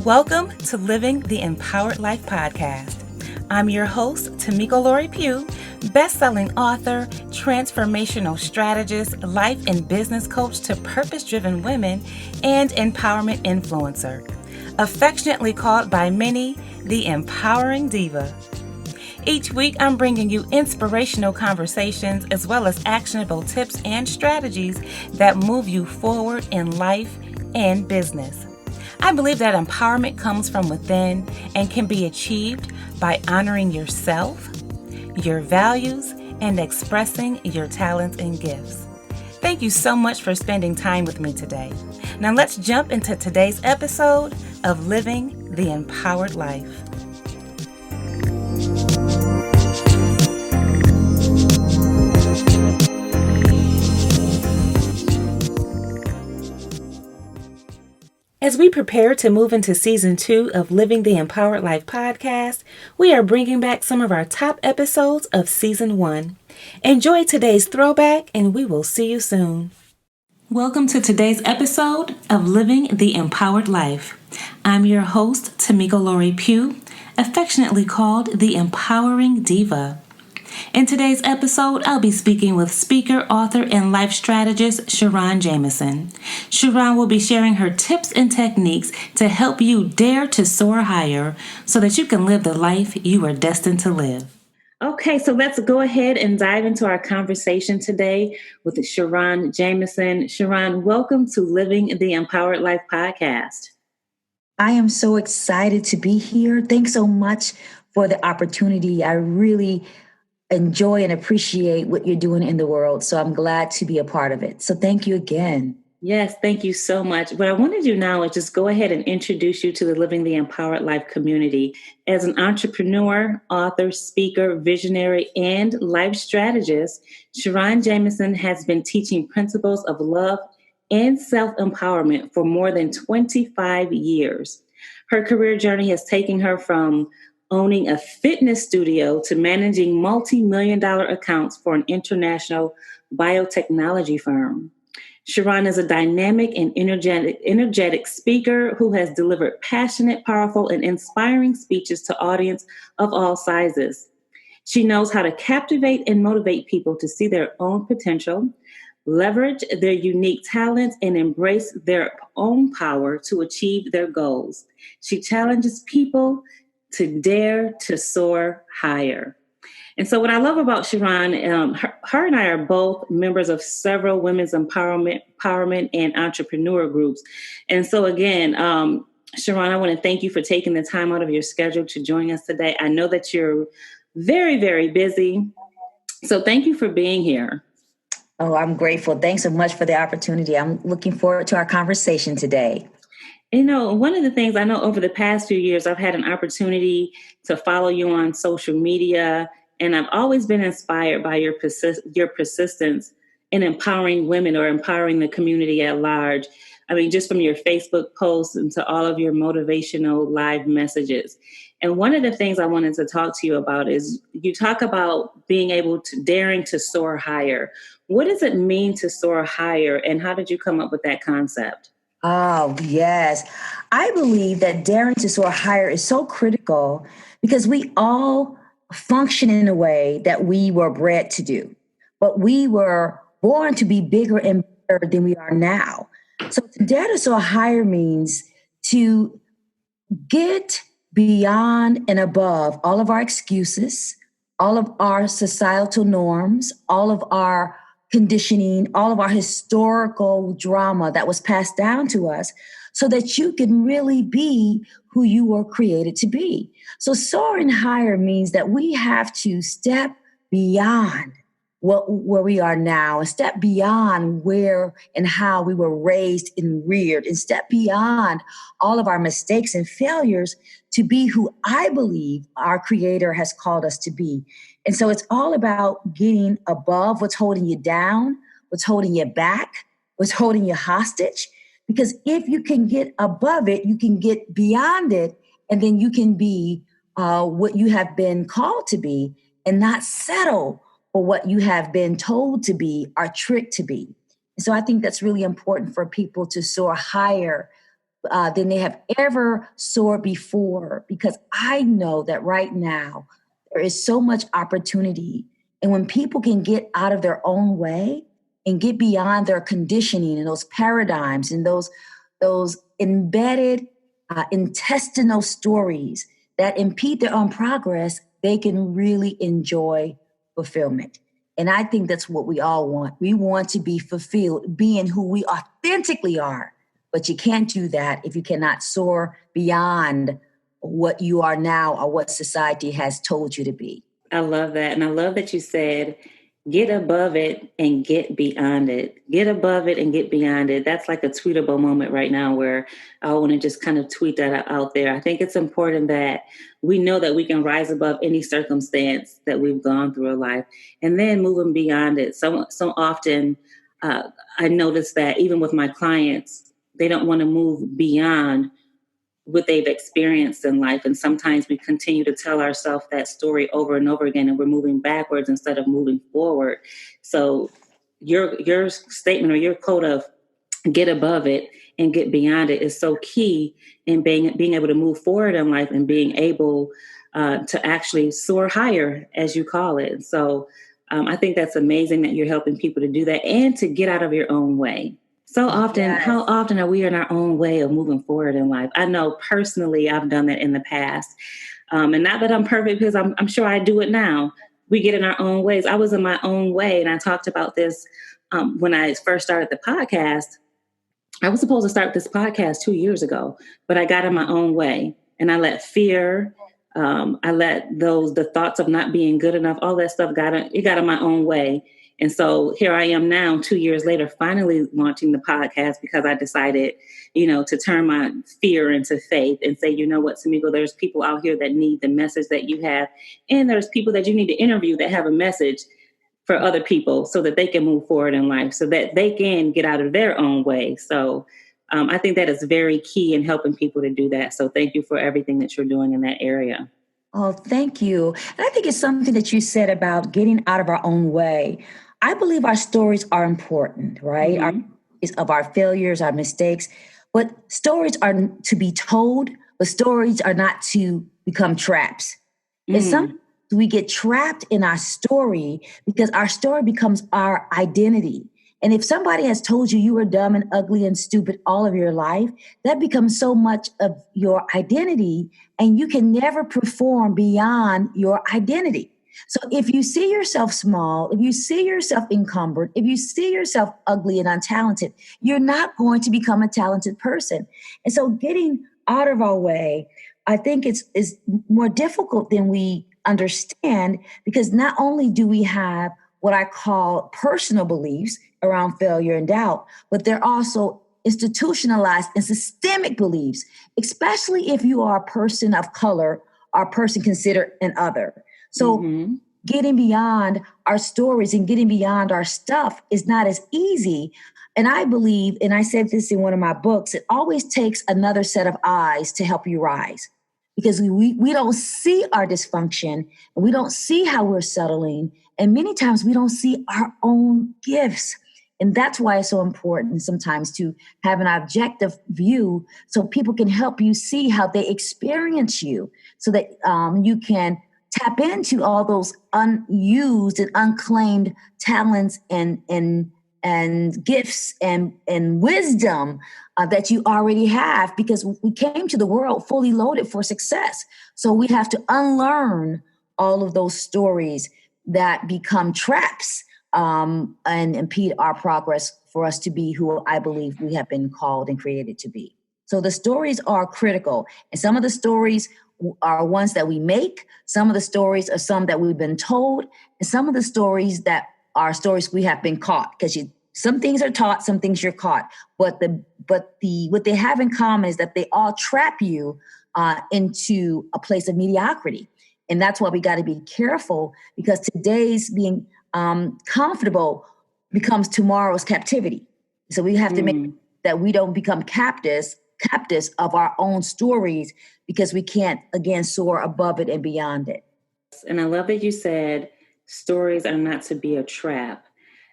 Welcome to Living the Empowered Life podcast. I'm your host, Tamiko Pugh, best-selling author, transformational strategist, life and business coach to purpose-driven women, and empowerment influencer. Affectionately called by many, the Empowering Diva. Each week, I'm bringing you inspirational conversations as well as actionable tips and strategies that move you forward in life and business. I believe that empowerment comes from within and can be achieved by honoring yourself, your values, and expressing your talents and gifts. Thank you so much for spending time with me today. Now let's jump into today's episode of Living the Empowered Life. As we prepare to move into Season 2 of Living the Empowered Life podcast, we are bringing back some of our top episodes of Season 1. Enjoy today's throwback, and we will see you soon. Welcome to today's episode of Living the Empowered Life. I'm your host, Tamiko Pugh, affectionately called the Empowering Diva. In today's episode, I'll be speaking with speaker, author, and life strategist Sharron Jamison. Sharron will be sharing her tips and techniques to help you dare to soar higher so that you can live the life you are destined to live. Okay, so let's go ahead and dive into our conversation today with Sharron Jamison. Sharron, welcome to Living the Empowered Life podcast. I am so excited to be here. Thanks so much for the opportunity. I really enjoy and appreciate what you're doing in the world. So I'm glad to be a part of it. So thank you again. Yes, thank you so much. What I want to do now is just go ahead and introduce you to the Living the Empowered Life community. As an entrepreneur, author, speaker, visionary, and life strategist, Sharron Jamison has been teaching principles of love and self-empowerment for more than 25 years. Her career journey has taken her from owning a fitness studio to managing multi-million-dollar accounts for an international biotechnology firm. Sharron is a dynamic and energetic speaker who has delivered passionate, powerful, and inspiring speeches to audiences of all sizes. She knows how to captivate and motivate people to see their own potential, leverage their unique talents, and embrace their own power to achieve their goals. She challenges people to dare to soar higher. And so what I love about Sharron, her and I are both members of several women's empowerment and entrepreneur groups. And so again, Sharron, I want to thank you for taking the time out of your schedule to join us today. I know that you're very, very busy. So thank you for being here. Oh, I'm grateful. Thanks so much for the opportunity. I'm looking forward to our conversation today. You know, one of the things I know over the past few years, I've had an opportunity to follow you on social media, and I've always been inspired by your persistence in empowering women or empowering the community at large. I mean, just from your Facebook posts and to all of your motivational live messages. And one of the things I wanted to talk to you about is you talk about being able to daring to soar higher. What does it mean to soar higher, and how did you come up with that concept? Oh, yes. I believe that daring to soar higher is so critical because we all function in a way that we were bred to do, but we were born to be bigger and better than we are now. So to dare to soar higher means to get beyond and above all of our excuses, all of our societal norms, all of our conditioning, all of our historical drama that was passed down to us so that you can really be who you were created to be. So soaring higher means that we have to step beyond where we are now and step beyond where and how we were raised and reared and step beyond all of our mistakes and failures to be who I believe our Creator has called us to be. And so it's all about getting above what's holding you down, what's holding you back, what's holding you hostage. Because if you can get above it, you can get beyond it, and then you can be what you have been called to be and not settle for what you have been told to be or tricked to be. And so I think that's really important for people to soar higher than they have ever soared before, because I know that right now there is so much opportunity. And when people can get out of their own way and get beyond their conditioning and those paradigms and those embedded intestinal stories that impede their own progress, they can really enjoy fulfillment. And I think that's what we all want. We want to be fulfilled, being who we authentically are. But you can't do that if you cannot soar beyond what you are now or what society has told you to be. I love that. And I love that you said, get above it and get beyond it. Get above it and get beyond it. That's like a tweetable moment right now where I want to just kind of tweet that out there. I think it's important that we know that we can rise above any circumstance that we've gone through in life and then moving beyond it. So often I notice that even with my clients, they don't want to move beyond what they've experienced in life. And sometimes we continue to tell ourselves that story over and over again, and we're moving backwards instead of moving forward. So your statement or your quote of get above it and get beyond it is so key in being able to move forward in life and being able to actually soar higher, as you call it. So I think that's amazing that you're helping people to do that and to get out of your own way. So often, Yes. How often are we in our own way of moving forward in life? I know personally I've done that in the past. And not that I'm perfect, because I'm sure I do it now. We get in our own ways. I was in my own way. And I talked about this when I first started the podcast. I was supposed to start this podcast 2 years ago, but I got in my own way and I let fear, I let the thoughts of not being good enough, all that stuff got in my own way. And so here I am now, 2 years later, finally launching the podcast because I decided, to turn my fear into faith and say, you know what, Tamiko, there's people out here that need the message that you have. And there's people that you need to interview that have a message for other people so that they can move forward in life, so that they can get out of their own way. So I think that is very key in helping people to do that. So thank you for everything that you're doing in that area. Oh, thank you. And I think it's something that you said about getting out of our own way. I believe our stories are important, right? Mm-hmm. Of our failures, our mistakes, but stories are to be told, but stories are not to become traps. It's something we get trapped in our story because our story becomes our identity. And if somebody has told you you were dumb and ugly and stupid all of your life, that becomes so much of your identity, and you can never perform beyond your identity. So if you see yourself small, if you see yourself encumbered, if you see yourself ugly and untalented, you're not going to become a talented person. And so getting out of our way, I think is more difficult than we understand, because not only do we have what I call personal beliefs around failure and doubt, but they're also institutionalized and systemic beliefs, especially if you are a person of color or a person considered an other. So getting beyond our stories and getting beyond our stuff is not as easy. And I believe, and I said this in one of my books, it always takes another set of eyes to help you rise, because we don't see our dysfunction and we don't see how we're settling. And many times we don't see our own gifts. And that's why it's so important sometimes to have an objective view so people can help you see how they experience you, so that you can tap into all those unused and unclaimed talents and gifts and wisdom that you already have, because we came to the world fully loaded for success. So we have to unlearn all of those stories that become traps and impede our progress for us to be who I believe we have been called and created to be. So the stories are critical. And some of the stories are ones that we make. Some of the stories are some that we've been told. And some of the stories that are stories we have been caught, because some things are taught, some things you're caught. But what they have in common is that they all trap you into a place of mediocrity. And that's why we got to be careful, because today's being comfortable becomes tomorrow's captivity. So we have to make that we don't become captives of our own stories, because we can't, again, soar above it and beyond it. And I love that you said stories are not to be a trap.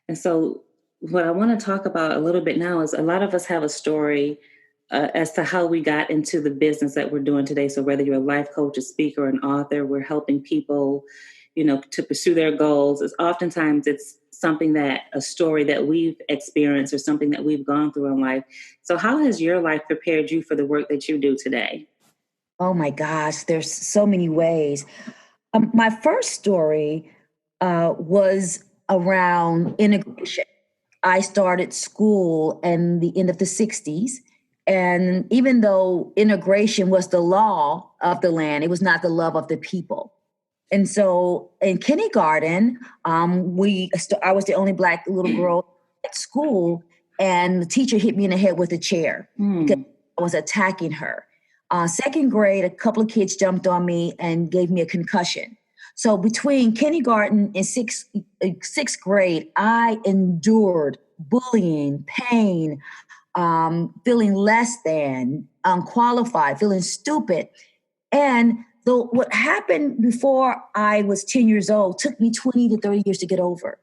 And so what I want to talk about a little bit now is a lot of us have a story as to how we got into the business that we're doing today. So whether you're a life coach, a speaker, an author, we're helping people, to pursue their goals. Oftentimes it's something a story that we've experienced or something that we've gone through in life. So how has your life prepared you for the work that you do today? Oh my gosh, there's so many ways. My first story was around integration. I started school in the end of the 60s. And even though integration was the law of the land, it was not the love of the people. And so in kindergarten, I was the only Black little girl at school, and the teacher hit me in the head with a chair because I was attacking her. Second grade, a couple of kids jumped on me and gave me a concussion. So between kindergarten and sixth grade, I endured bullying, pain, feeling less than, unqualified, feeling stupid. And what happened before I was 10 years old took me 20 to 30 years to get over.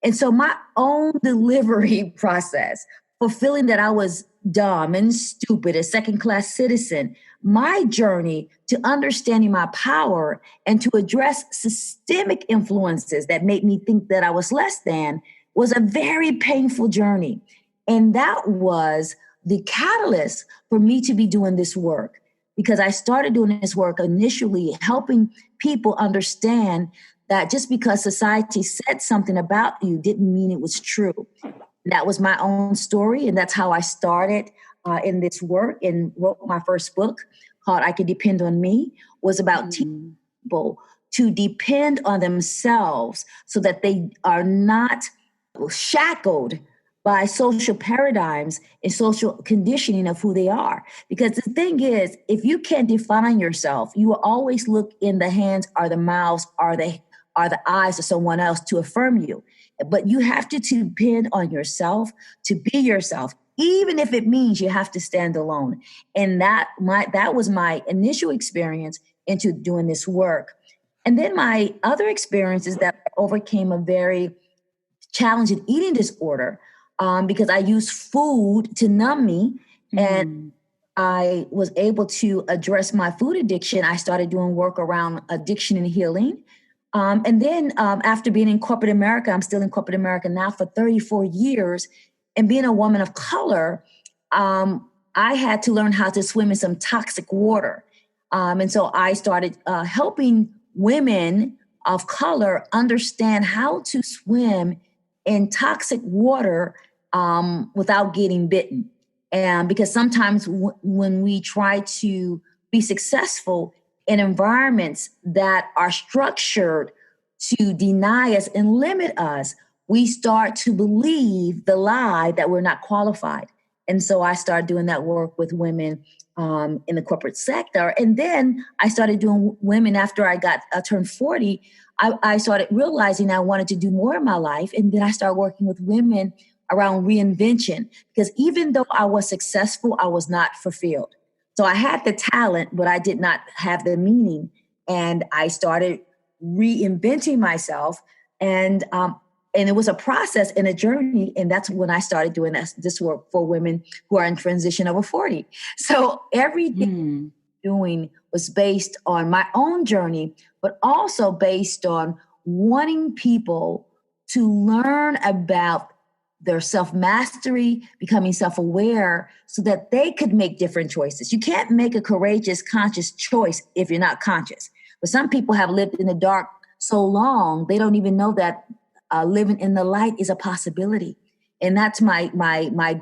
And so my own delivery process for feeling that I was dumb and stupid, a second-class citizen, my journey to understanding my power and to address systemic influences that made me think that I was less than was a very painful journey. And that was the catalyst for me to be doing this work, because I started doing this work initially helping people understand that just because society said something about you didn't mean it was true. That was my own story, and that's how I started in this work and wrote my first book called I Can Depend on Me, was about teaching people to depend on themselves so that they are not shackled by social paradigms and social conditioning of who they are. Because the thing is, if you can't define yourself, you will always look in the hands or the mouths or the eyes of someone else to affirm you. But you have to depend on yourself to be yourself, even if it means you have to stand alone. And that was my initial experience into doing this work. And then my other experience is that I overcame a very challenging eating disorder because I used food to numb me. And I was able to address my food addiction. I started doing work around addiction and healing. And then after being in corporate America, I'm still in corporate America now for 34 years, and being a woman of color, I had to learn how to swim in some toxic water. And so I started helping women of color understand how to swim in toxic water without getting bitten. And because sometimes when we try to be successful in environments that are structured to deny us and limit us, we start to believe the lie that we're not qualified. And so I started doing that work with women in the corporate sector. And then I started doing women after I turned 40. I started realizing I wanted to do more in my life. And then I started working with women around reinvention, because even though I was successful, I was not fulfilled. So I had the talent, but I did not have the meaning. And I started reinventing myself. And it was a process and a journey. And that's when I started doing this work for women who are in transition over 40. So everything doing was based on my own journey, but also based on wanting people to learn about their self-mastery, becoming self-aware so that they could make different choices. You can't make a courageous, conscious choice if you're not conscious. But some people have lived in the dark so long, they don't even know that living in the light is a possibility. And that's my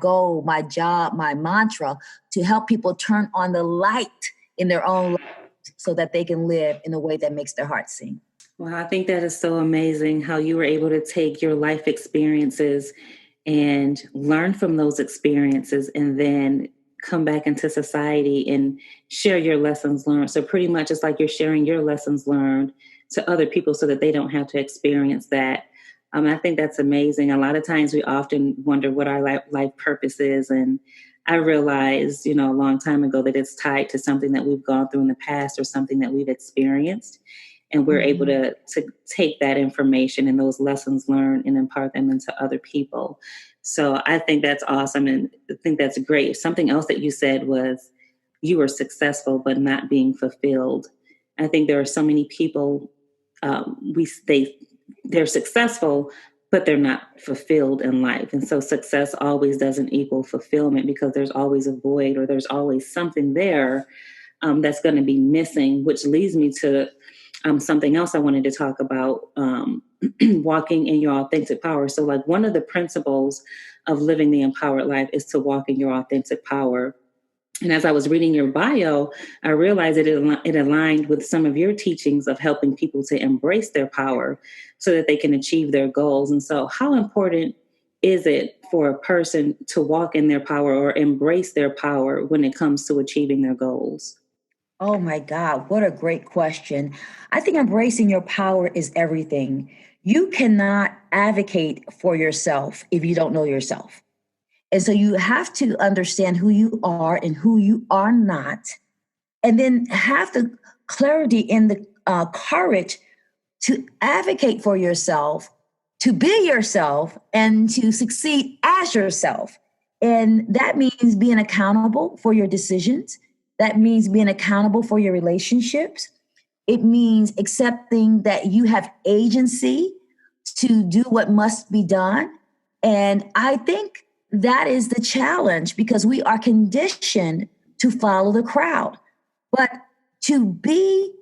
goal, my job, my mantra, to help people turn on the light in their own life so that they can live in a way that makes their heart sing. Well, I think that is so amazing how you were able to take your life experiences and learn from those experiences and then come back into society and share your lessons learned. So pretty much it's like you're sharing your lessons learned to other people so that they don't have to experience that. I think that's amazing. A lot of times we often wonder what our life purpose is. And I realized, a long time ago that it's tied to something that we've gone through in the past or something that we've experienced. and we're able to take that information and those lessons learned and impart them into other people. So I think that's awesome. And I think that's great. Something else that you said was you were successful, but not being fulfilled. I think there are so many people, they're successful, but they're not fulfilled in life. And so success always doesn't equal fulfillment, because there's always a void, or there's always something there that's going to be missing, which leads me to something else I wanted to talk about, walking in your authentic power. So like one of the principles of living the empowered life is to walk in your authentic power. And as I was reading your bio, I realized that it aligned with some of your teachings of helping people to embrace their power so that they can achieve their goals. And so how important is it for a person to walk in their power or embrace their power when it comes to achieving their goals? Oh my God, what a great question. I think embracing your power is everything. You cannot advocate for yourself if you don't know yourself. And so you have to understand who you are and who you are not, and then have the clarity and the courage to advocate for yourself, to be yourself, and to succeed as yourself. And that means being accountable for your decisions. That means being accountable for your relationships. It means accepting that you have agency to do what must be done. And I think that is the challenge, because we are conditioned to follow the crowd. But to be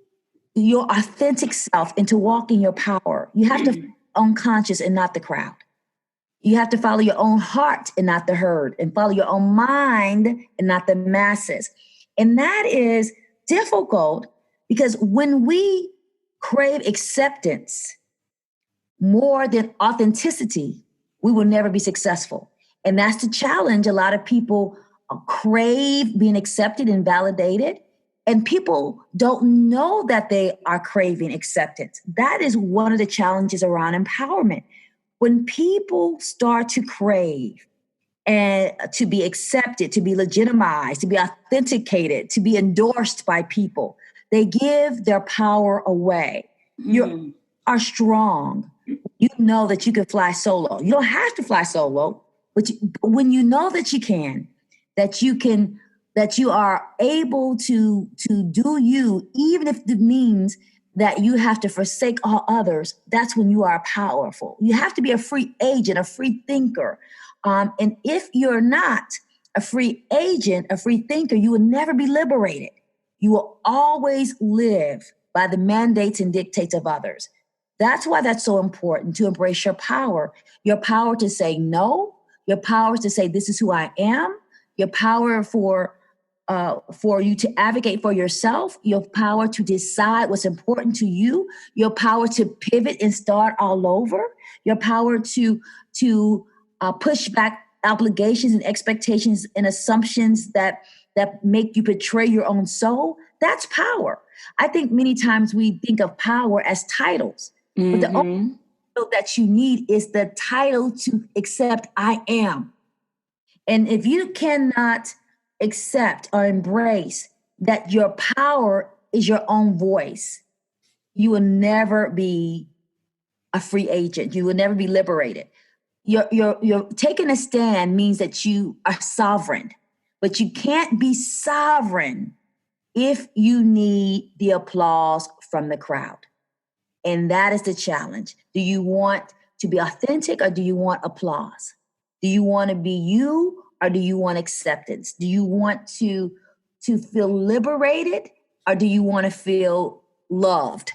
your authentic self and to walk in your power, you have to be unconscious and not the crowd. You have to follow your own heart and not the herd, and follow your own mind and not the masses. And that is difficult, because when we crave acceptance more than authenticity, we will never be successful. And that's the challenge. A lot of people crave being accepted and validated, and people don't know that they are craving acceptance. That is one of the challenges around empowerment. When people start to crave and to be accepted, to be legitimized, to be authenticated, to be endorsed by people, they give their power away. You are strong. You know that you can fly solo. You don't have to fly solo. But when you know that you can, that you are able to do you, even if it means that you have to forsake all others, that's when you are powerful. You have to be a free agent, a free thinker. And if you're not a free agent, a free thinker, you will never be liberated. You will always live by the mandates and dictates of others. That's why that's so important, to embrace your power to say no. Your power is to say, this is who I am. Your power for you to advocate for yourself. Your power to decide what's important to you. Your power to pivot and start all over. Your power to push back obligations and expectations and assumptions that make you betray your own soul. That's power. I think many times we think of power as titles, but the only that you need is the title to accept I am. And if you cannot accept or embrace that your power is your own voice, you will never be a free agent. You will never be liberated. You're taking a stand means that you are sovereign, but you can't be sovereign if you need the applause from the crowd. And that is the challenge. Do you want to be authentic, or do you want applause? Do you want to be you, or do you want acceptance? Do you want to feel liberated, or do you want to feel loved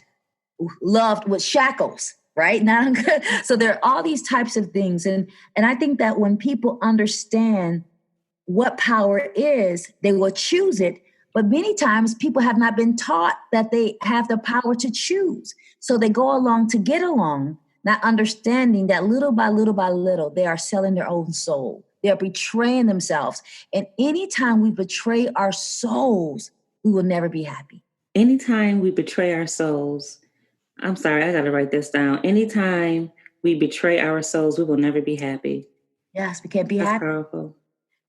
with shackles, right? So there are all these types of things. And I think that when people understand what power is, they will choose it. But many times people have not been taught that they have the power to choose. So they go along to get along, not understanding that little by little by little, they are selling their own soul. They are betraying themselves. And anytime we betray our souls, we will never be happy. Anytime we betray our souls, I'm sorry, I got to write this down. Anytime we betray our souls, we will never be happy. Yes, we can't be That's happy. Powerful.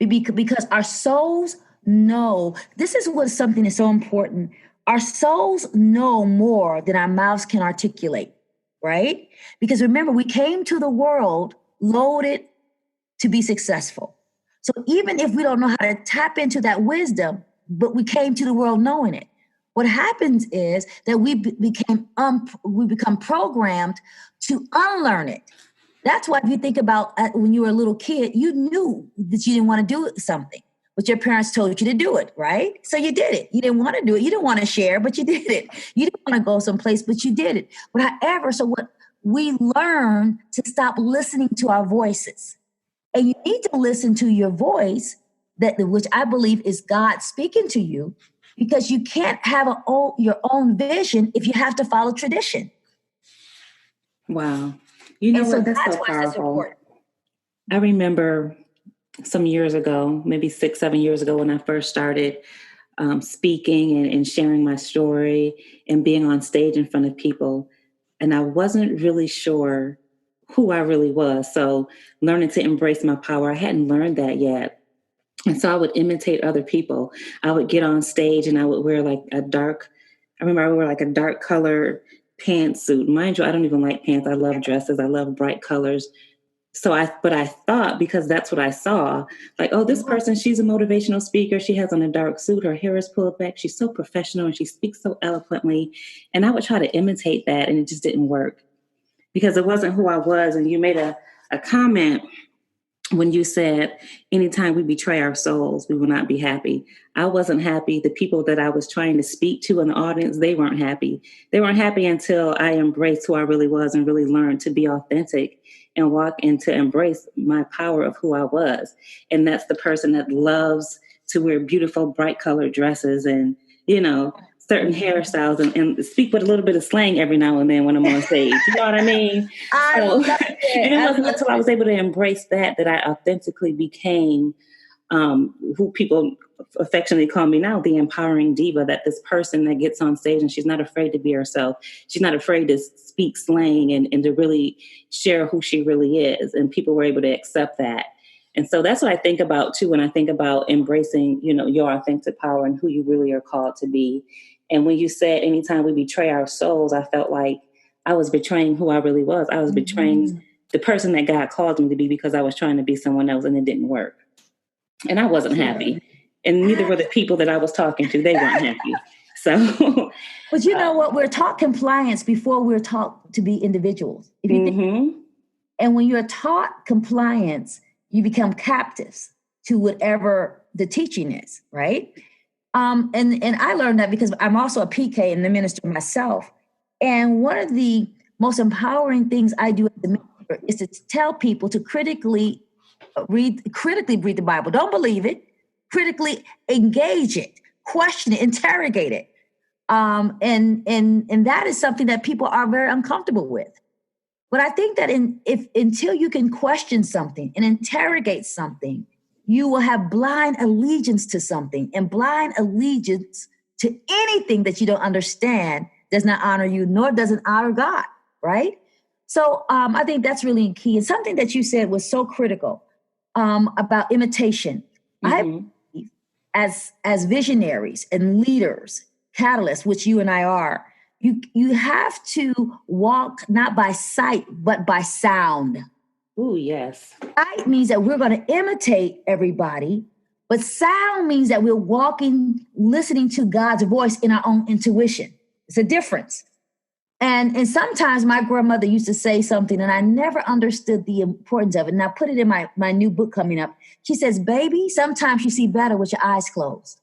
Because our souls know, this is what something is so important. Our souls know more than our mouths can articulate, right? Because remember, we came to the world loaded to be successful. So even if we don't know how to tap into that wisdom, but we came to the world knowing it, what happens is that we become programmed to unlearn it. That's why if you think about when you were a little kid, you knew that you didn't want to do something, but your parents told you to do it, right? So you did it. You didn't want to do it. You didn't want to share, but you did it. You didn't want to go someplace, but you did it. But however, so what we learn to stop listening to our voices. And you need to listen to your voice, which I believe is God speaking to you, because you can't have your own vision if you have to follow tradition. Wow. You know what? That's so powerful. I remember some years ago, maybe 6, 7 years ago, when I first started speaking and sharing my story and being on stage in front of people. And I wasn't really sure who I really was. So learning to embrace my power, I hadn't learned that yet. And so I would imitate other people. I would get on stage and I would wear like I remember I wore like a dark color pantsuit. Mind you, I don't even like pants. I love dresses. I love bright colors. But I thought, because that's what I saw, like, oh, this person, she's a motivational speaker. She has on a dark suit. Her hair is pulled back. She's so professional and she speaks so eloquently. And I would try to imitate that and it just didn't work because it wasn't who I was. And you made a comment when you said, anytime we betray our souls, we will not be happy. I wasn't happy. The people that I was trying to speak to in the audience, they weren't happy. They weren't happy until I embraced who I really was and really learned to be authentic and walk and to embrace my power of who I was. And that's the person that loves to wear beautiful, bright colored dresses and, certain hairstyles and speak with a little bit of slang every now and then when I'm on stage. You know what I mean? And it wasn't until I was able to embrace that I authentically became who people affectionately call me now, the empowering diva, that this person that gets on stage and she's not afraid to be herself. She's not afraid to speak slang and to really share who she really is. And people were able to accept that. And so that's what I think about too, when I think about embracing, your authentic power and who you really are called to be. And when you said, anytime we betray our souls, I felt like I was betraying who I really was. I was betraying the person that God called me to be because I was trying to be someone else and it didn't work. And I wasn't happy. And neither were the people that I was talking to. They weren't happy. So, but you know what? We're taught compliance before we're taught to be individuals. If you think, and when you're taught compliance, you become captives to whatever the teaching is, right? And I learned that because I'm also a PK and the minister myself. And one of the most empowering things I do as the minister is to tell people to critically read the Bible. Don't believe it. Critically engage it, question it, interrogate it. And that is something that people are very uncomfortable with. But I think that until you can question something and interrogate something, you will have blind allegiance to something, and blind allegiance to anything that you don't understand does not honor you, nor does it honor God, right? So I think that's really key. And something that you said was so critical about imitation. I believe as visionaries and leaders, catalysts, which you and I are, you have to walk not by sight, but by sound. Oh, yes. Sight means that we're going to imitate everybody, but sound means that we're walking, listening to God's voice in our own intuition. It's a difference. And sometimes my grandmother used to say something and I never understood the importance of it. And I put it in my new book coming up. She says, baby, sometimes you see better with your eyes closed.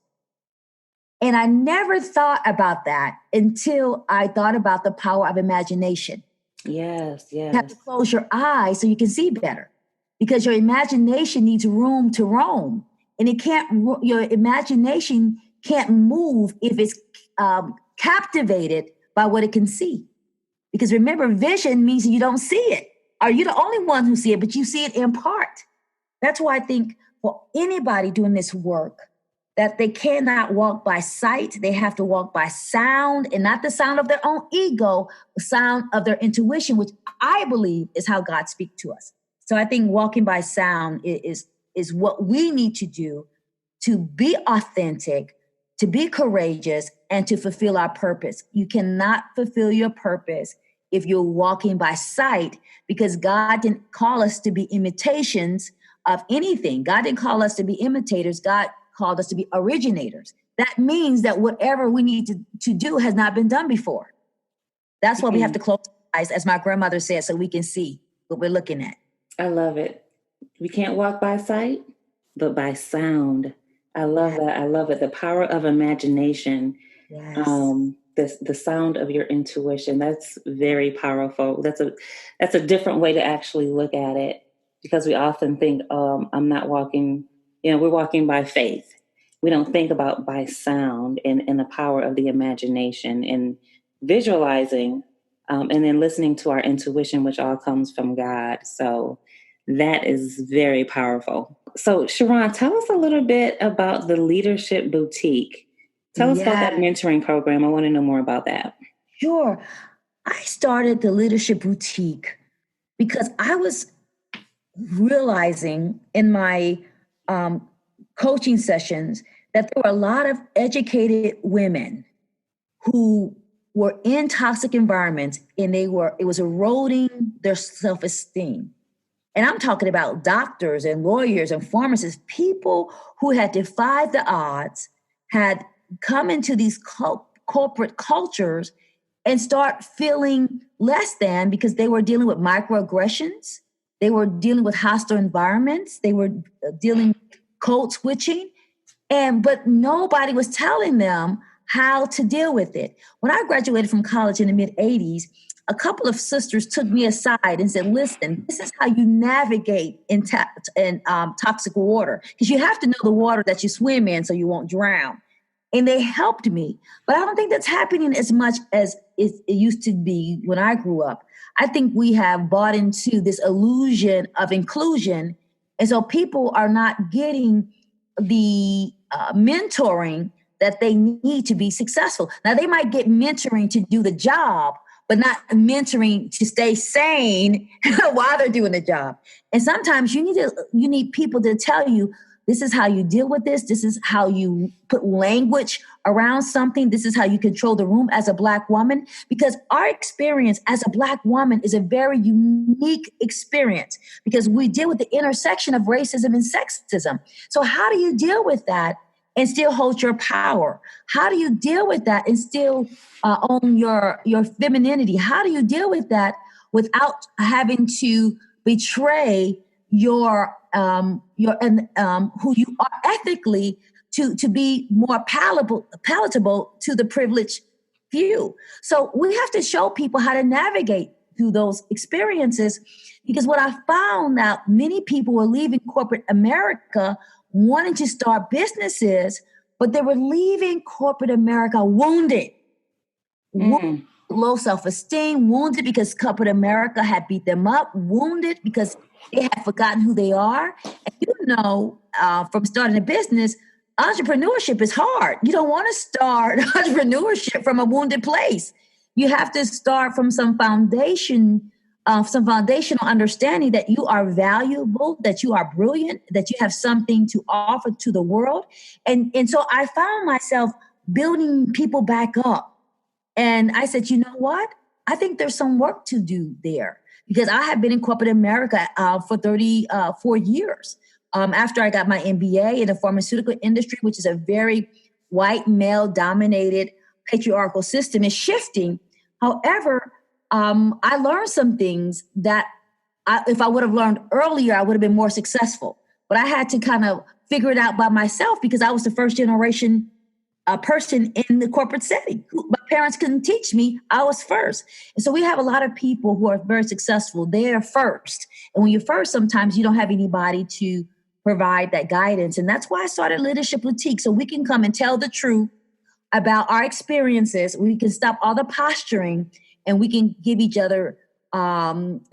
And I never thought about that until I thought about the power of imagination. Yes. You have to close your eyes so you can see better, because your imagination needs room to roam, and your imagination can't move if it's captivated by what it can see. Because remember, vision means you don't see it, or you're the only one who see it, but you see it in part. That's why I think for anybody doing this work, that they cannot walk by sight. They have to walk by sound, and not the sound of their own ego, the sound of their intuition, which I believe is how God speaks to us. So I think walking by sound is what we need to do to be authentic, to be courageous, and to fulfill our purpose. You cannot fulfill your purpose if you're walking by sight, because God didn't call us to be imitations of anything. God didn't call us to be imitators. God called us to be originators. That means that whatever we need to do has not been done before. That's why we have to close our eyes, as my grandmother said, so we can see what we're looking at. I love it. We can't walk by sight, but by sound. I love that. I love it. The power of imagination. Yes. The sound of your intuition. That's very powerful. That's a different way to actually look at it, because we often think, I'm not walking, we're walking by faith. We don't think about by sound and the power of the imagination and visualizing, and then listening to our intuition, which all comes from God. So that is very powerful. So Sharron, tell us a little bit about the Leadership Boutique. Tell us about that mentoring program. I want to know more about that. Sure. I started the Leadership Boutique because I was realizing in my coaching sessions that there were a lot of educated women who were in toxic environments, and it was eroding their self-esteem. And I'm talking about doctors and lawyers and pharmacists, people who had defied the odds, had come into these corporate cultures and start feeling less than, because they were dealing with microaggressions. They were dealing with hostile environments. They were dealing with code switching. But nobody was telling them how to deal with it. When I graduated from college in the mid-'80s, a couple of sisters took me aside and said, listen, this is how you navigate in toxic water, because you have to know the water that you swim in so you won't drown. And they helped me. But I don't think that's happening as much as it used to be when I grew up. I think we have bought into this illusion of inclusion. And so people are not getting the mentoring that they need to be successful. Now, they might get mentoring to do the job, but not mentoring to stay sane while they're doing the job. And sometimes you need people to tell you, this is how you deal with this. This is how you put language around something. This is how you control the room as a Black woman, because our experience as a Black woman is a very unique experience, because we deal with the intersection of racism and sexism. So how do you deal with that and still hold your power? How do you deal with that and still own your femininity? How do you deal with that without having to betray your who you are ethically to be more palatable to the privileged few? So we have to show people how to navigate through those experiences, because what I found out, many people were leaving corporate America wanting to start businesses, but they were leaving corporate America wounded. Low self-esteem, wounded because corporate America had beat them up, wounded because they had forgotten who they are. And from starting a business, entrepreneurship is hard. You don't want to start entrepreneurship from a wounded place. You have to start from some foundational understanding that you are valuable, that you are brilliant, that you have something to offer to the world. And so I found myself building people back up. And I said, you know what? I think there's some work to do there, because I have been in corporate America for 34 years. After I got my MBA in the pharmaceutical industry, which is a very white male-dominated patriarchal system, is shifting. However, I learned some things that if I would have learned earlier, I would have been more successful. But I had to kind of figure it out by myself, because I was the first generation person in the corporate setting. My parents couldn't teach me. I was first. And so we have a lot of people who are very successful. They're first. And when you're first, sometimes you don't have anybody to provide that guidance. And that's why I started Leadership Boutique, so we can come and tell the truth about our experiences. We can stop all the posturing, and we can give each other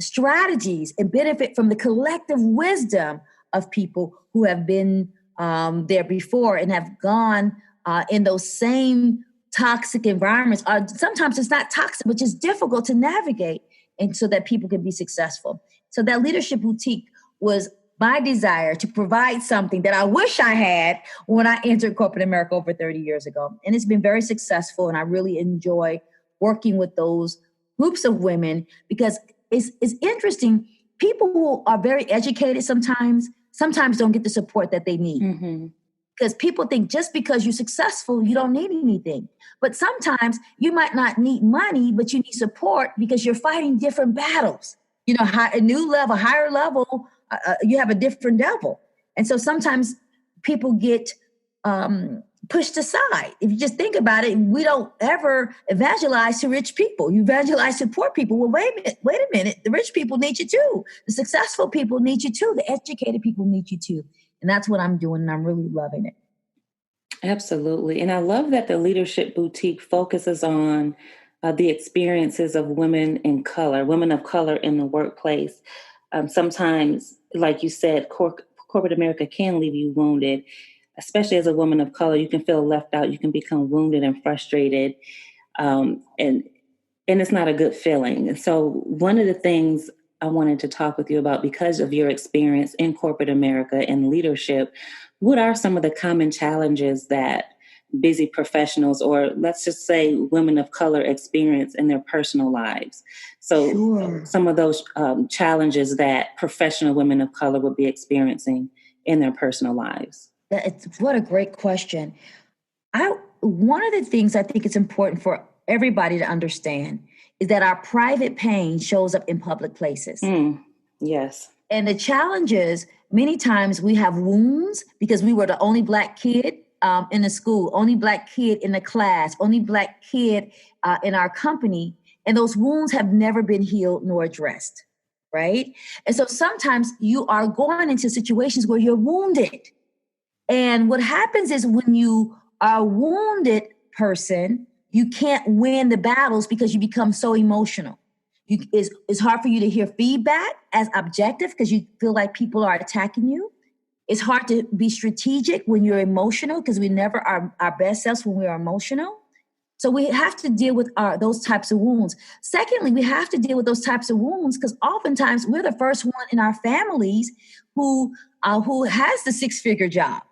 strategies and benefit from the collective wisdom of people who have been there before and have gone in those same toxic environments. Sometimes it's not toxic, but just difficult to navigate, and so that people can be successful. So that Leadership Boutique was my desire to provide something that I wish I had when I entered corporate America over 30 years ago. And it's been very successful. And I really enjoy working with those groups of women because it's interesting. People who are very educated sometimes don't get the support that they need. Mm-hmm. Because people think just because you're successful, you don't need anything. But sometimes you might not need money, but you need support because you're fighting different battles. You know, a new level, higher level, you have a different devil. And so sometimes people get pushed aside. If you just think about it, we don't ever evangelize to rich people. You evangelize to poor people. Well, wait a minute. The rich people need you too. The successful people need you too. The educated people need you too. And that's what I'm doing, and I'm really loving it. Absolutely. And I love that the Leadership Boutique focuses on the experiences of women of color in the workplace. Sometimes, like you said, corporate America can leave you wounded, especially as a woman of color. You can feel left out. You can become wounded and frustrated. And it's not a good feeling. And so one of the things I wanted to talk with you about, because of your experience in corporate America and leadership, what are some of the common challenges that busy professionals, or let's just say women of color, experience in their personal lives? So Sure. Some of those challenges that professional women of color would be experiencing in their personal lives. What a great question. One of the things I think it's important for everybody to understand is that our private pain shows up in public places. Yes. And the challenge is many times we have wounds because we were the only Black kid in the school, only Black kid in the class, only Black kid in our company. And those wounds have never been healed nor addressed, right? And so sometimes you are going into situations where you're wounded. And what happens is when you are a wounded person, you can't win the battles because you become so emotional. It's hard for you to hear feedback as objective because you feel like people are attacking you. It's hard to be strategic when you're emotional because we never are our best selves when we're emotional. So we have to deal with those types of wounds. Secondly, we have to deal with those types of wounds because oftentimes we're the first one in our families who has the six-figure job.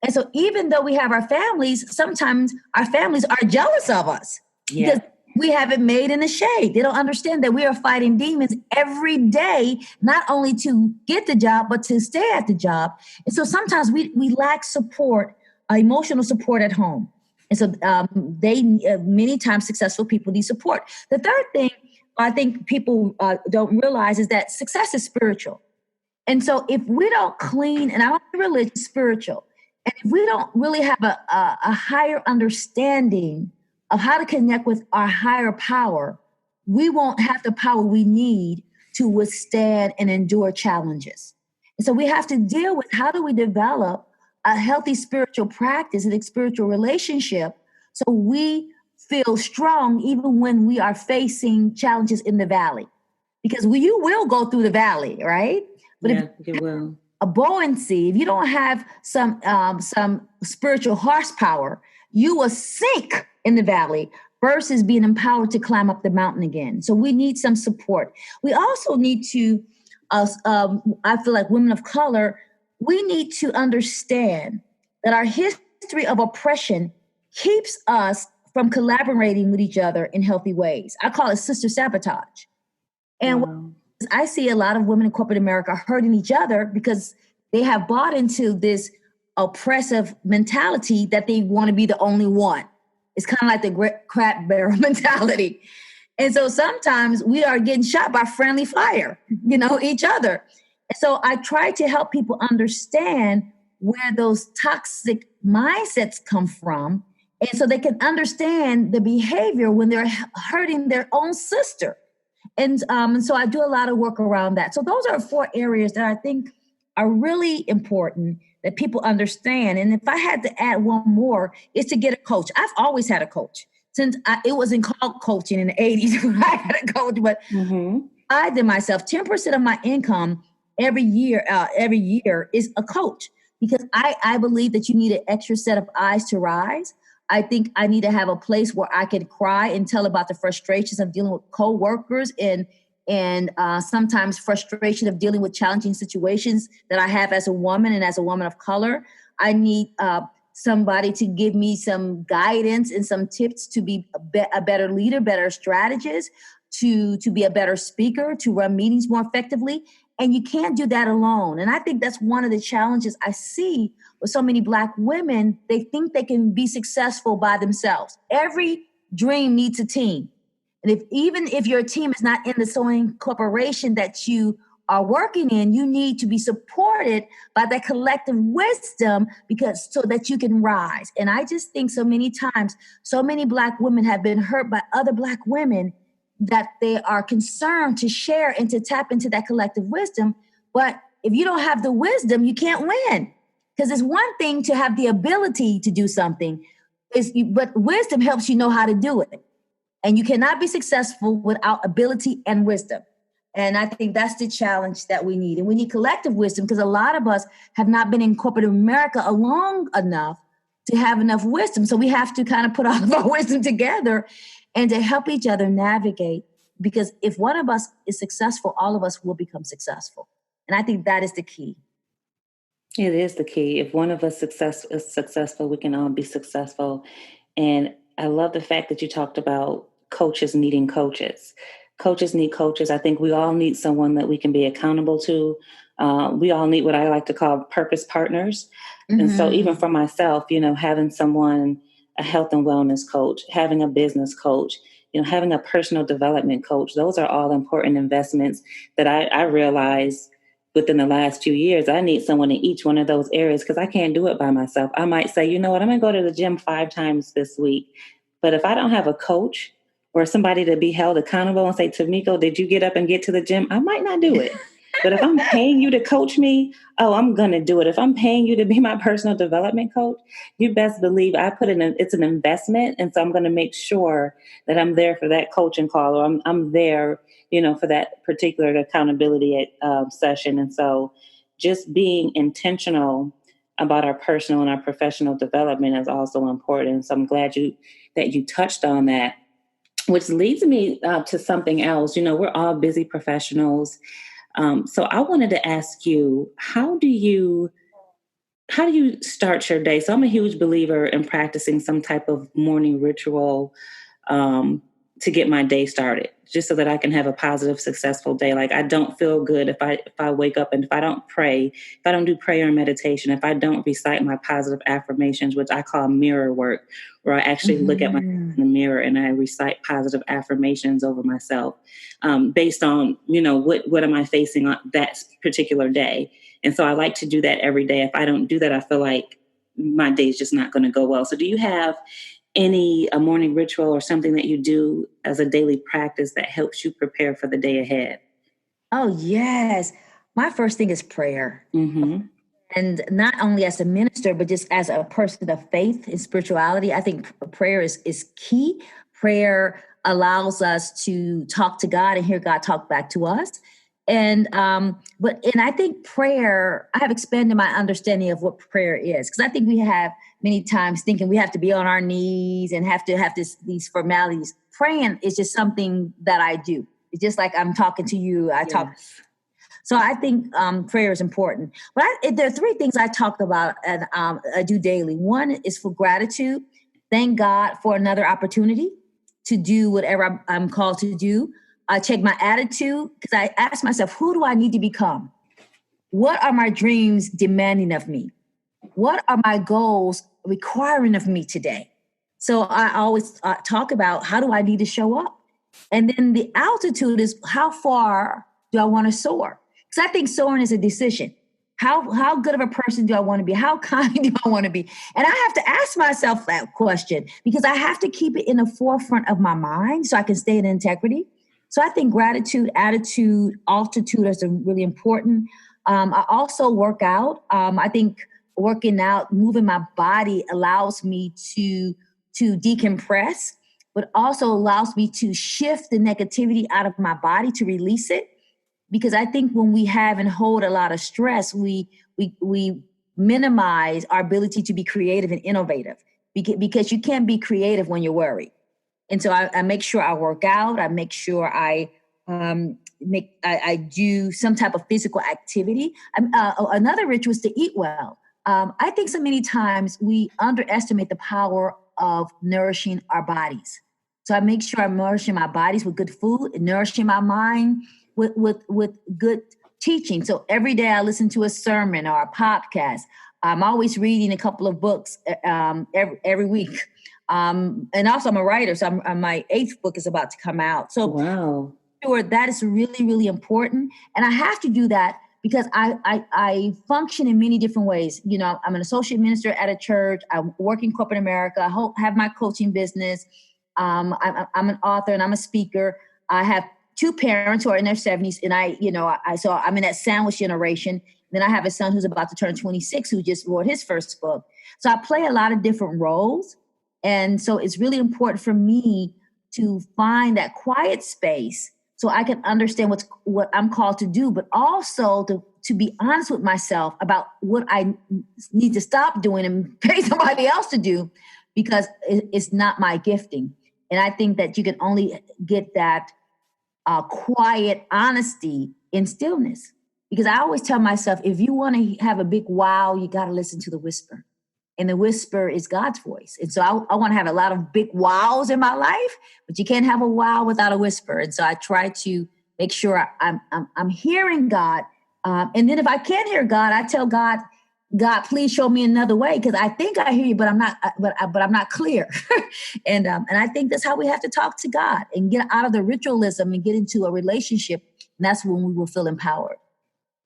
And so even though we have our families, sometimes our families are jealous of us because we have it made in the shade. They don't understand that we are fighting demons every day, not only to get the job, but to stay at the job. And so sometimes we lack support, emotional support at home. And so many times successful people need support. The third thing I think people don't realize is that success is spiritual. And so if we don't clean, and I don't mean religious, spiritual, and if we don't really have a higher understanding of how to connect with our higher power, we won't have the power we need to withstand and endure challenges. And so we have to deal with how do we develop a healthy spiritual practice and a spiritual relationship so we feel strong even when we are facing challenges in the valley. Because you will go through the valley, right? But yeah, you will. A buoyancy, if you don't have some spiritual horsepower, you will sink in the valley versus being empowered to climb up the mountain again. So we need some support. We also need to, I feel like women of color, we need to understand that our history of oppression keeps us from collaborating with each other in healthy ways. I call it sister sabotage. And I see a lot of women in corporate America hurting each other because they have bought into this oppressive mentality that they want to be the only one. It's kind of like the crap barrel mentality. And so sometimes we are getting shot by friendly fire, each other. And so I try to help people understand where those toxic mindsets come from. And so they can understand the behavior when they're hurting their own sister. And so I do a lot of work around that. So those are 4 areas that I think are really important that people understand. And if I had to add one more, it's to get a coach. I've always had a coach since it wasn't called coaching in the 80s when I had a coach, but I did myself 10% of my income every year is a coach because I believe that you need an extra set of eyes to rise. I think I need to have a place where I can cry and tell about the frustrations of dealing with coworkers and and sometimes frustration of dealing with challenging situations that I have as a woman and as a woman of color. I need somebody to give me some guidance and some tips to be a better leader, better strategist, to be a better speaker, to run meetings more effectively. And you can't do that alone. And I think that's one of the challenges I see with so many Black women. They think they can be successful by themselves. Every dream needs a team. And even if your team is not in the sewing corporation that you are working in, you need to be supported by that collective wisdom so that you can rise. And I just think so many times, so many Black women have been hurt by other Black women that they are concerned to share and to tap into that collective wisdom. But if you don't have the wisdom, you can't win. Because it's one thing to have the ability to do something, but wisdom helps you know how to do it. And you cannot be successful without ability and wisdom. And I think that's the challenge that we need. And we need collective wisdom because a lot of us have not been in corporate America long enough to have enough wisdom. So we have to kind of put all of our wisdom together and to help each other navigate. Because if one of us is successful, all of us will become successful. And I think that is the key. It is the key. If one of us is successful, we can all be successful. And I love the fact that you talked about coaches needing coaches. Coaches need coaches. I think we all need someone that we can be accountable to. We all need what I like to call purpose partners. Mm-hmm. And so even for myself, having someone, a health and wellness coach, having a business coach, having a personal development coach, those are all important investments that I realized within the last few years. I need someone in each one of those areas because I can't do it by myself. I might say, you know what, I'm going to go to the gym 5 times this week. But if I don't have a coach or somebody to be held accountable and say, Tamiko, did you get up and get to the gym? I might not do it. But if I'm paying you to coach me, I'm going to do it. If I'm paying you to be my personal development coach, you best believe I put it's an investment. And so I'm going to make sure that I'm there for that coaching call, or I'm there, for that particular accountability session. And so just being intentional about our personal and our professional development is also important. So I'm glad that you touched on that, which leads me to something else. We're all busy professionals. So I wanted to ask you, how do you start your day? So I'm a huge believer in practicing some type of morning ritual to get my day started, just so that I can have a positive, successful day. Like, I don't feel good if I wake up and if I don't pray, if I don't do prayer and meditation, if I don't recite my positive affirmations, which I call mirror work, where I actually look at myself in the mirror and I recite positive affirmations over myself based on, what am I facing on that particular day. And so I like to do that every day. If I don't do that, I feel like my day is just not going to go well. So do you have a morning ritual or something that you do as a daily practice that helps you prepare for the day ahead? Oh, yes. My first thing is prayer. Mm-hmm. And not only as a minister, but just as a person of faith and spirituality, I think prayer is key. Prayer allows us to talk to God and hear God talk back to us. And I think prayer, I have expanded my understanding of what prayer is, because I think we have many times thinking we have to be on our knees and have to have these formalities. Praying is just something that I do. It's just like I'm talking to you. Talk. So I think prayer is important. But there are 3 things I talk about and I do daily. One is for gratitude. Thank God for another opportunity to do whatever I'm called to do. I check my attitude because I ask myself, who do I need to become? What are my dreams demanding of me? What are my goals requiring of me today? So I always talk about, how do I need to show up? And then the altitude is, how far do I want to soar? Because I think soaring is a decision. How good of a person do I want to be? How kind do I want to be? And I have to ask myself that question because I have to keep it in the forefront of my mind so I can stay in integrity. So I think gratitude, attitude, altitude is really important. I also work out. I think working out, moving my body allows me to decompress, but also allows me to shift the negativity out of my body, to release it. Because I think when we have and hold a lot of stress, we minimize our ability to be creative and innovative, because you can't be creative when you're worried. And so I make sure I work out. I make sure I I do some type of physical activity. Another ritual is to eat well. I think so many times we underestimate the power of nourishing our bodies. So I make sure I'm nourishing my bodies with good food and nourishing my mind with good teaching. So every day I listen to a sermon or a podcast. I'm always reading a couple of books every week. And also I'm a writer. So my 8th book is about to come out. So wow. Sure, that is really, really important. And I have to do that because I function in many different ways. You know, I'm an associate minister at a church. I work in corporate America. I have my coaching business. I'm an author and I'm a speaker. I have 2 parents who are in their 70s, and so I'm in that sandwich generation. Then I have a son who's about to turn 26 who just wrote his first book. So I play a lot of different roles. And so it's really important for me to find that quiet space so I can understand what I'm called to do, but also to be honest with myself about what I need to stop doing and pay somebody else to do, because it's not my gifting. And I think that you can only get that quiet honesty in stillness. Because I always tell myself, if you want to have a big wow, you got to listen to the whisper. And the whisper is God's voice. And so I want to have a lot of big wows in my life, but you can't have a wow without a whisper. And so I try to make sure I'm hearing God. And then if I can't hear God, I tell God, please show me another way, because I think I hear you, but I'm not. But I'm not clear. And I think that's how we have to talk to God and get out of the ritualism and get into a relationship. And that's when we will feel empowered.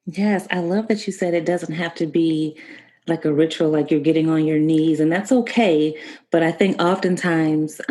Yes, I love that you said it doesn't have to be like a ritual, like you're getting on your knees, and that's okay. But I think oftentimes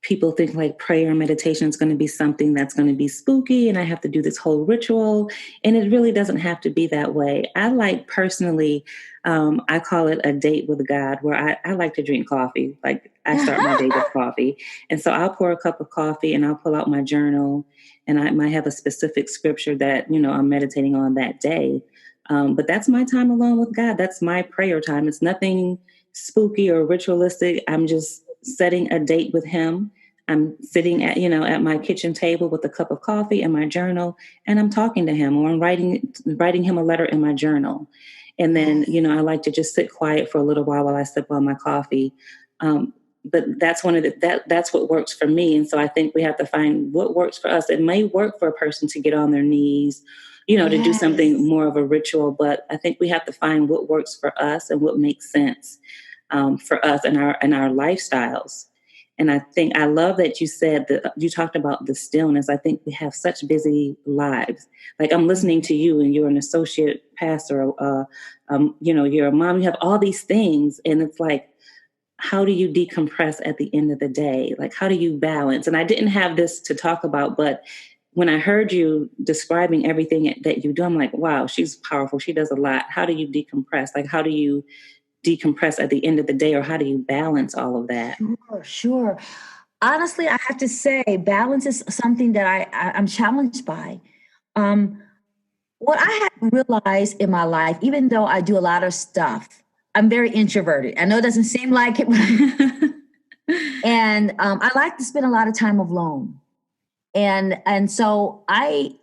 people think like prayer and meditation is going to be something that's going to be spooky, and I have to do this whole ritual. And it really doesn't have to be that way. I like personally, I call it a date with God, where I like to drink coffee. Like I start my day with coffee. And so I'll pour a cup of coffee and I'll pull out my journal, and I might have a specific scripture that, I'm meditating on that day. But that's my time alone with God. That's my prayer time. It's nothing spooky or ritualistic. I'm just setting a date with him. I'm sitting at my kitchen table with a cup of coffee and my journal, and I'm talking to him, or I'm writing him a letter in my journal. And then, I like to just sit quiet for a little while I sip on my coffee. But that's that's what works for me. And so I think we have to find what works for us. It may work for a person to get on their knees, to do something more of a ritual, but I think we have to find what works for us and what makes sense for us and our lifestyles. And I love that you said that you talked about the stillness. I think we have such busy lives. Like I'm listening to you, and you're an associate pastor, you're a mom, you have all these things. And it's like, how do you decompress at the end of the day? Like, how do you balance? And I didn't have this to talk about, but when I heard you describing everything that you do, I'm like, wow, she's powerful. She does a lot. How do you decompress? Like, how do you decompress at the end of the day, or how do you balance all of that? Sure. Honestly, I have to say balance is something that I'm challenged by. What I have realized in my life, even though I do a lot of stuff, I'm very introverted. I know it doesn't seem like it, and I like to spend a lot of time alone. And so I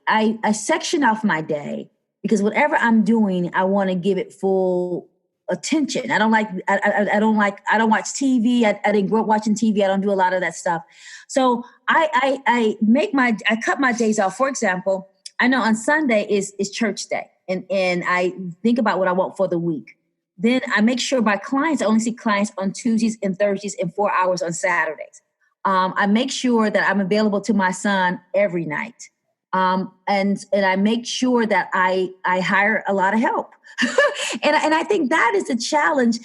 section off my day, because whatever I'm doing, I want to give it full attention. I don't watch TV. I didn't grow up watching TV. I don't do a lot of that stuff. So I cut my days off. For example, I know on Sunday is church day, and I think about what I want for the week. Then I make sure I only see clients on Tuesdays and Thursdays and 4 hours on Saturdays. I make sure that I'm available to my son every night. And I make sure that I hire a lot of help. and I think that is a challenge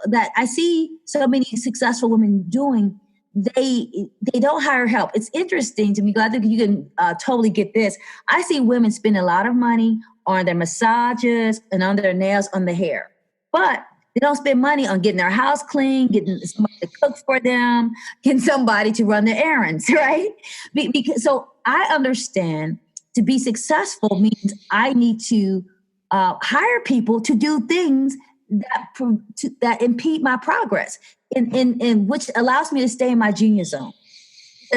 that I see so many successful women doing. They don't hire help. It's interesting to me. I think you can totally get this. I see women spend a lot of money on their massages and on their nails, on the hair, but they don't spend money on getting their house clean, getting somebody to cook for them, getting somebody to run their errands, right? So I understand to be successful means I need to hire people to do things that impede my progress, in which allows me to stay in my genius zone.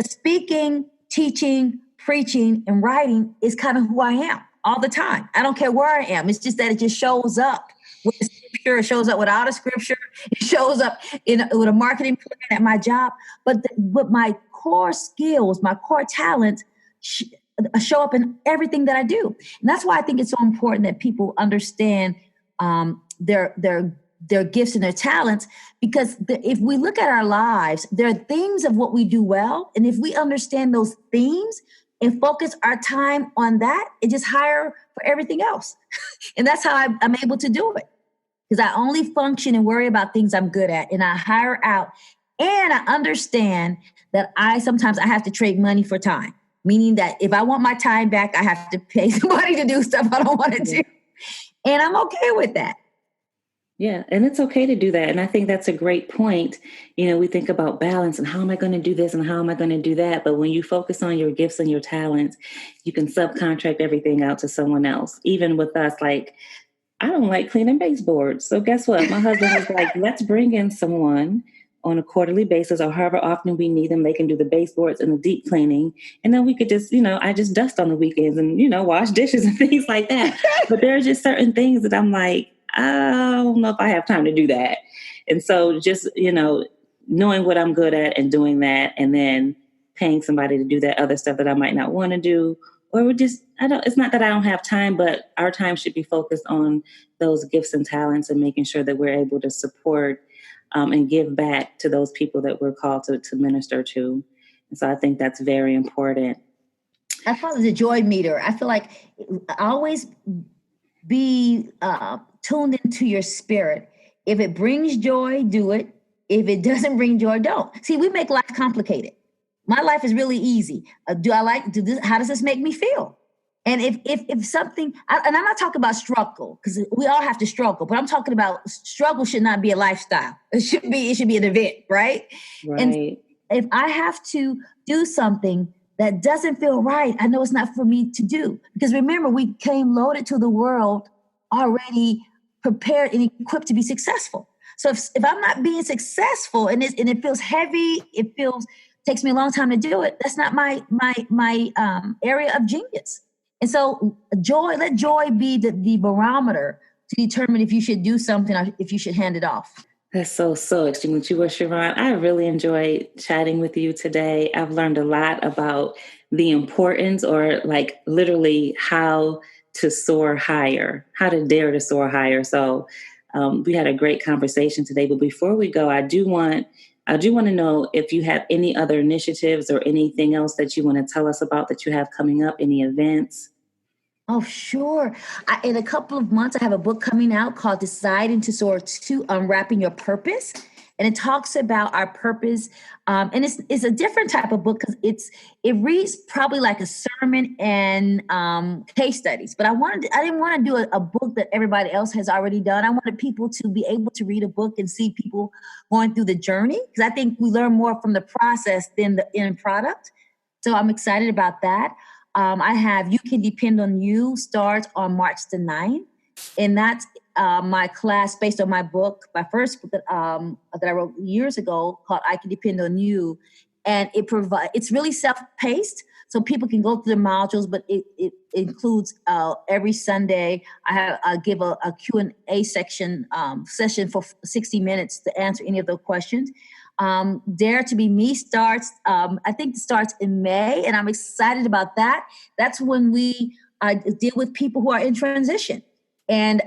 Speaking, teaching, preaching, and writing is kind of who I am all the time. I don't care where I am. It's just that it just shows up with the scripture. It shows up without a scripture. It shows up with a marketing plan at my job. But my core skills, my core talents show up in everything that I do. And that's why I think it's so important that people understand their gifts and their talents, because if we look at our lives, there are themes of what we do well. And if we understand those themes and focus our time on that, it just higher for everything else. And that's how I'm able to do it, because I only function and worry about things I'm good at, and I hire out. And I understand that sometimes I have to trade money for time, meaning that if I want my time back, I have to pay somebody to do stuff I don't want to do. And I'm okay with that. Yeah, and it's okay to do that. And I think that's a great point. We think about balance and how am I going to do this and how am I going to do that? But when you focus on your gifts and your talents, you can subcontract everything out to someone else. Even with us, like, I don't like cleaning baseboards. So guess what? My husband was like, let's bring in someone on a quarterly basis or however often we need them. They can do the baseboards and the deep cleaning. And then we could just, I just dust on the weekends and, wash dishes and things like that. But there are just certain things that I'm like, I don't know if I have time to do that. And so just, knowing what I'm good at and doing that, and then paying somebody to do that other stuff that I might not want to do, or it's not that I don't have time, but our time should be focused on those gifts and talents and making sure that we're able to support and give back to those people that we're called to minister to. And so I think that's very important. I follow the joy meter. I feel like always be tuned into your spirit. If it brings joy, do it. If it doesn't bring joy, don't. See, we make life complicated. My life is really easy. Do this? How does this make me feel? And if something, and I'm not talking about struggle, because we all have to struggle, but I'm talking about struggle should not be a lifestyle. It should be an event, right? And if I have to do something that doesn't feel right, I know it's not for me to do. Because remember, we came loaded to the world already prepared and equipped to be successful. So if I'm not being successful and it feels heavy, takes me a long time to do it, that's not my area of genius. And so let joy be the barometer to determine if you should do something or if you should hand it off. That's so extremely true, Sharron. I really enjoyed chatting with you today. I've learned a lot about the importance, or like literally how to soar higher, how to dare to soar higher. So we had a great conversation today. But before we go, I do want to know if you have any other initiatives or anything else that you want to tell us about that you have coming up, any events. Oh, sure. In a couple of months, I have a book coming out called Destined to Soar 2, Unwrapping Your Purpose. And it talks about our purpose. And it's a different type of book because it reads probably like a sermon and case studies. But I didn't want to do a book that everybody else has already done. I wanted people to be able to read a book and see people going through the journey, because I think we learn more from the process than the end product. So I'm excited about that. I have You Can Depend on You starts on March the 9th. And that's my class based on my book, my first book that I wrote years ago called I Can Depend on You. And it's really self-paced, so people can go through the modules, but it includes every Sunday I give a Q&A session for 60 minutes to answer any of those questions. Dare to Be Me starts, I think it starts in May, and I'm excited about that. That's when we deal with people who are in transition and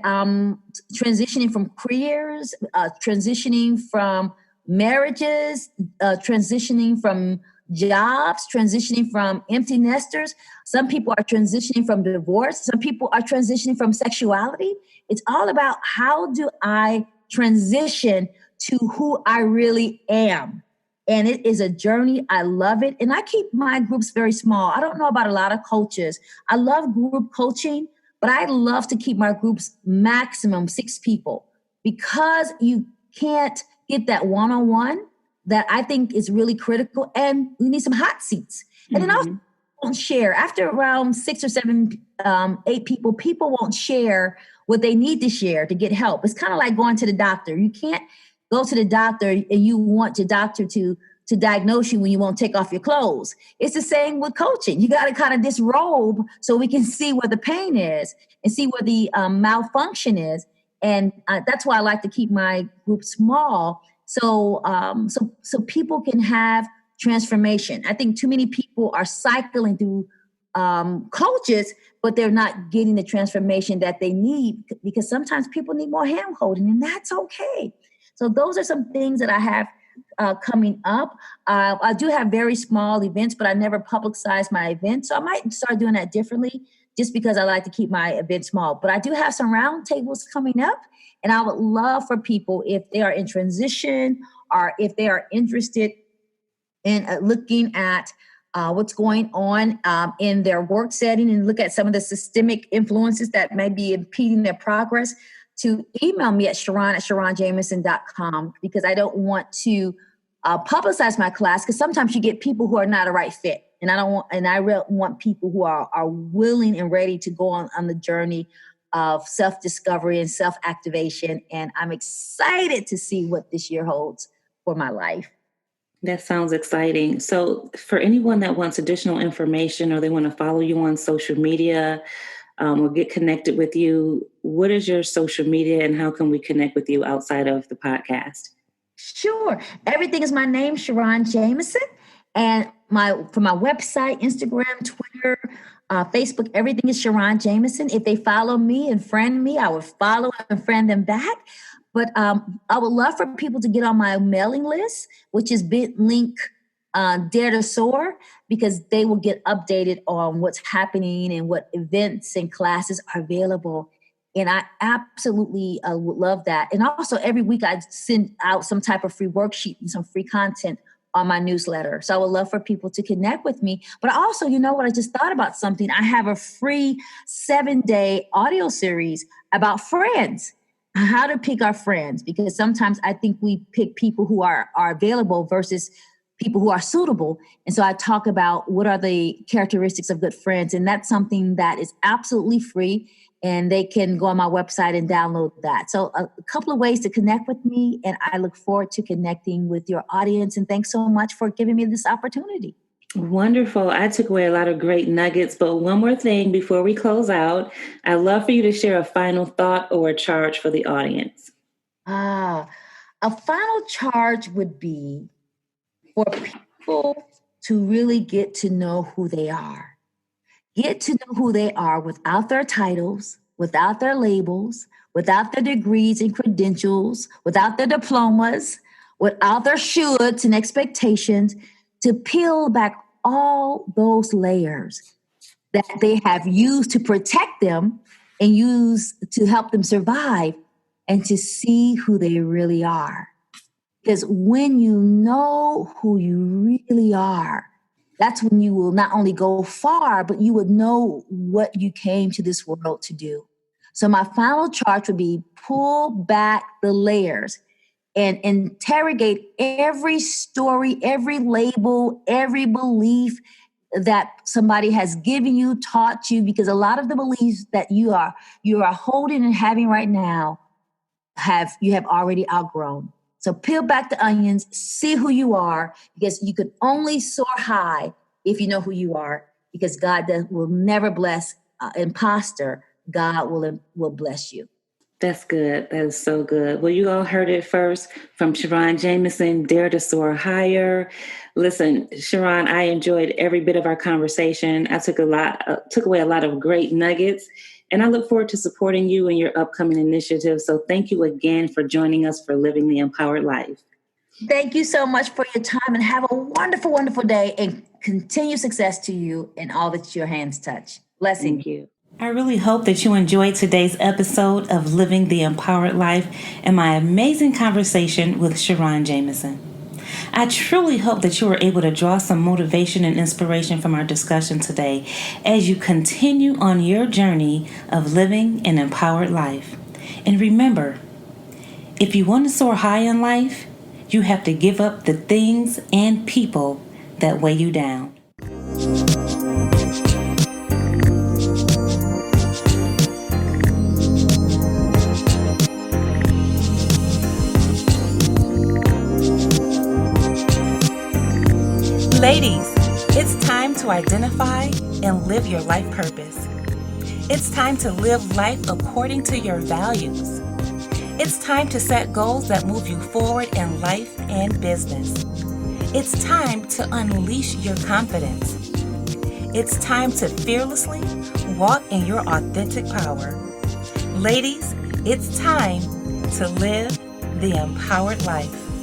transitioning from careers, transitioning from marriages, transitioning from jobs, transitioning from empty nesters. Some people are transitioning from divorce. Some people are transitioning from sexuality. It's all about how do I transition to who I really am. And it is a journey. I love it. And I keep my groups very small. I don't know about a lot of coaches. I love group coaching, but I love to keep my groups maximum 6 people, because you can't get that one-on-one that I think is really critical. And we need some hot seats. And then also won't share. After around 6 or 7, 8 people won't share what they need to share to get help. It's kind of like going to the doctor. You can't go to the doctor and you want your doctor to to diagnose you when you won't take off your clothes. It's the same with coaching. You got to kind of disrobe so we can see where the pain is and see where the malfunction is. And that's why I like to keep my group small, so people can have transformation. I think too many people are cycling through coaches, but they're not getting the transformation that they need, because sometimes people need more hand holding, and that's okay. So those are some things that I have coming up. I do have very small events, but I never publicize my events. So I might start doing that differently, just because I like to keep my event small. But I do have some roundtables coming up, and I would love for people, if they are in transition or if they are interested in looking at what's going on in their work setting, and look at some of the systemic influences that may be impeding their progress, to email me at Sharron@SharronJamison.com, because I don't want to publicize my class, because sometimes you get people who are not a right fit. And I want people who are willing and ready to go on the journey of self-discovery and self-activation. And I'm excited to see what this year holds for my life. That sounds exciting. So for anyone that wants additional information, or they want to follow you on social media, or get connected with you, what is your social media, and how can we connect with you outside of the podcast? Sure. Everything is my name, Sharron Jamison. And for my website, Instagram, Twitter, Facebook, everything is Sharron Jamison. If they follow me and friend me, I would follow and friend them back. But I would love for people to get on my mailing list, which is bit.ly Dare to Soar, because they will get updated on what's happening and what events and classes are available. And I absolutely would love that. And also every week I send out some type of free worksheet and some free content on my newsletter. So I would love for people to connect with me. But also, you know what, I just thought about something. I have a free 7-day audio series about friends, how to pick our friends, because sometimes I think we pick people who are available versus people who are suitable. And so I talk about what are the characteristics of good friends. And that's something that is absolutely free. And they can go on my website and download that. So a couple of ways to connect with me. And I look forward to connecting with your audience. And thanks so much for giving me this opportunity. Wonderful. I took away a lot of great nuggets. But one more thing before we close out, I'd love for you to share a final thought or a charge for the audience. A final charge would be for people to really get to know who they are. Get to know who they are without their titles, without their labels, without their degrees and credentials, without their diplomas, without their shoulds and expectations, to peel back all those layers that they have used to protect them and use to help them survive, and to see who they really are. Because when you know who you really are, that's when you will not only go far, but you would know what you came to this world to do. So my final charge would be pull back the layers and interrogate every story, every label, every belief that somebody has given you, taught you, because a lot of the beliefs that you are holding and having right now you have already outgrown. So peel back the onions, see who you are, because you can only soar high if you know who you are, because God will never bless imposter. God will bless you. That's good. That is so good. Well, you all heard it first from Sharron Jamison, Dare to Soar Higher. Listen, Sharron, I enjoyed every bit of our conversation. I took away a lot of great nuggets. And I look forward to supporting you in your upcoming initiatives. So thank you again for joining us for Living the Empowered Life. Thank you so much for your time, and have a wonderful, wonderful day, and continue success to you in all that your hands touch. Blessing. Thank you. I really hope that you enjoyed today's episode of Living the Empowered Life and my amazing conversation with Sharron Jamison. I truly hope that you were able to draw some motivation and inspiration from our discussion today as you continue on your journey of living an empowered life. And remember, if you want to soar high in life, you have to give up the things and people that weigh you down. Ladies, it's time to identify and live your life purpose. It's time to live life according to your values. It's time to set goals that move you forward in life and business. It's time to unleash your confidence. It's time to fearlessly walk in your authentic power. Ladies, it's time to live the empowered life.